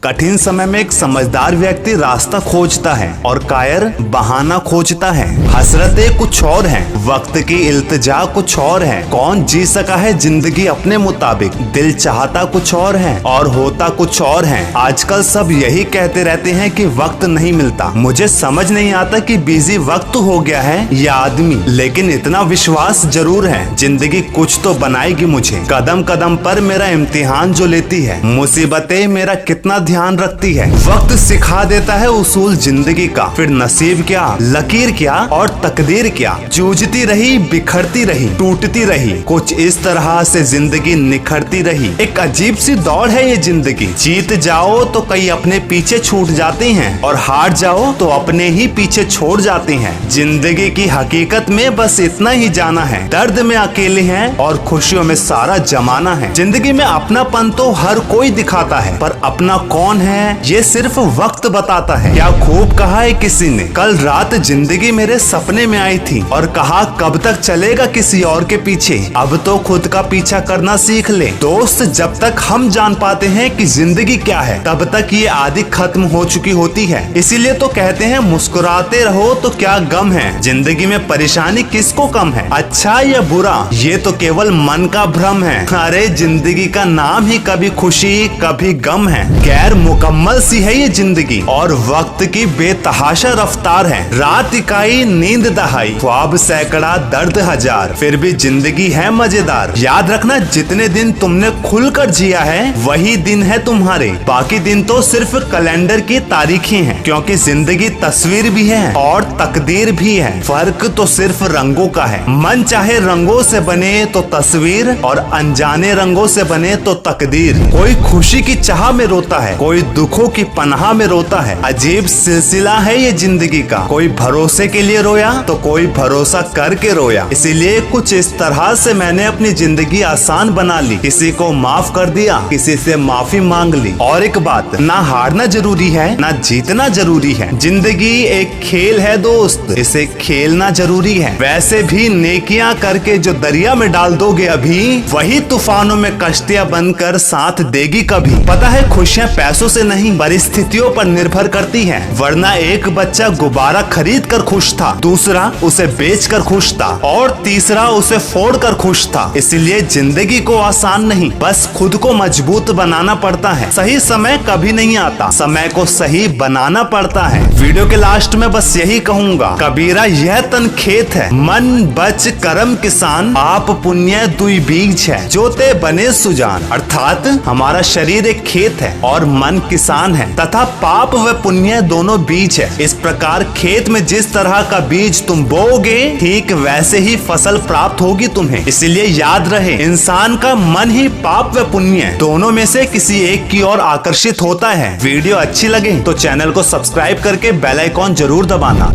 कठिन समय में एक समझदार व्यक्ति रास्ता खोजता है और कायर बहाना खोजता है। हसरतें कुछ और हैं, वक्त की इल्तिजा कुछ और है। कौन जी सका है जिंदगी अपने मुताबिक, दिल चाहता कुछ और है और होता कुछ और है। आजकल सब यही कहते रहते हैं कि वक्त नहीं मिलता। मुझे समझ नहीं आता कि बिजी वक्त हो गया है या आदमी, लेकिन इतना विश्वास जरूर है जिंदगी कुछ तो बनाएगी मुझे। कदम कदम पर मेरा इम्तिहान जो लेती है, मुसीबतें मेरा कितना ध्यान रखती है। वक्त सिखा देता है उसूल जिंदगी का, फिर नसीब क्या, लकीर क्या और तकदीर क्या। जूझती रही, बिखरती रही, टूटती रही, कुछ इस तरह से जिंदगी निखरती रही। एक अजीब सी दौड़ है ये जिंदगी। जीत जाओ तो कई अपने पीछे छूट जाते हैं और हार जाओ तो अपने ही पीछे छोड़ जाते हैं। जिंदगी की हकीकत में बस इतना ही जाना है, दर्द में अकेले हैं और खुशियों में सारा जमाना है। जिंदगी में अपनापन तो हर कोई दिखाता है, पर अपना कौन है ये सिर्फ वक्त बताता है। क्या खूब कहा है किसी ने, कल रात जिंदगी मेरे सपने में आई थी और कहा कब तक चलेगा किसी और के पीछे, अब तो खुद का पीछा करना सीख ले। दोस्त, जब तक हम जान पाते हैं कि जिंदगी क्या है, तब तक ये आदि खत्म हो चुकी होती है। इसीलिए तो कहते हैं मुस्कुराते रहो तो क्या गम है। जिंदगी में परेशानी किसको कम है, अच्छा या बुरा, ये तो केवल मन का भ्रम है। अरे जिंदगी का नाम ही कभी खुशी कभी गम है। गैर मुकम्मल सी है ये जिंदगी और वक्त की बेतहाशा रफ्तार है। रात इकाई, नींद दहाई, ख्वाब सैकड़ा, दर्द हजार, फिर भी जिंदगी है मजेदार। याद रखना, जितने दिन तुमने खुलकर जिया है वही दिन है तुम्हारे, बाकी दिन तो सिर्फ कैलेंडर की तारीखें हैं। क्योंकि जिंदगी तस्वीर भी है और तकदीर भी है, फर्क तो सिर्फ रंगों का है। मन चाहे रंगों से बने तो तस्वीर और अनजाने रंगों से बने तो तकदीर। कोई खुशी की चाह में रोता है, कोई दुखों की पनाह में रोता है। अजीब सिलसिला है ये जिंदगी का, कोई भरोसे के लिए रोया तो कोई भरोसा करके रोया। इसीलिए कुछ इस तरह से मैंने अपनी जिंदगी आसान बना ली। किसी को माफ कर दिया, किसी से माफी मांग ली। और एक बात, ना हारना जरूरी है ना जीतना जरूरी है। जिंदगी एक खेल है दोस्त, इसे खेलना जरूरी है। वैसे भी नेकियां करके जो दरिया में डाल दोगे अभी, वही तूफानों में कश्तियां बनकर साथ देगी कभी। पता है, खुशियां पैसों से नहीं परिस्थितियों पर निर्भर करती हैं। वरना एक बच्चा गुब्बारा खरीद कर खुश था, दूसरा उसे बेच कर खुश था और तीसरा उसे फोड़ कर खुश था। इसलिए जिंदगी को आसान नहीं, बस खुद को मजबूत बनाना पड़ता है। सही समय कभी नहीं आता, समय को सही बनाना पड़ता है। वीडियो के लास्ट में बस यही कहूंगा, कबीरा यह तन खेत है, मन बच करम किसान, आप पुण्य दुई बीज है, जोते बने सुजान। अर्थात हमारा शरीर एक खेत है और मन किसान है, तथा पाप व पुण्य दोनों बीज है। इस प्रकार खेत में जिस तरह का बीज तुम बोओगे, ठीक वैसे ही फसल प्राप्त होगी तुम्हें। इसलिए याद रहे, इंसान का मन ही पाप व पुण्य दोनों में से किसी एक की ओर आकर्षित होता है। वीडियो अच्छी लगे तो चैनल को सब्सक्राइब करके बेल आइकॉन जरूर दबाना।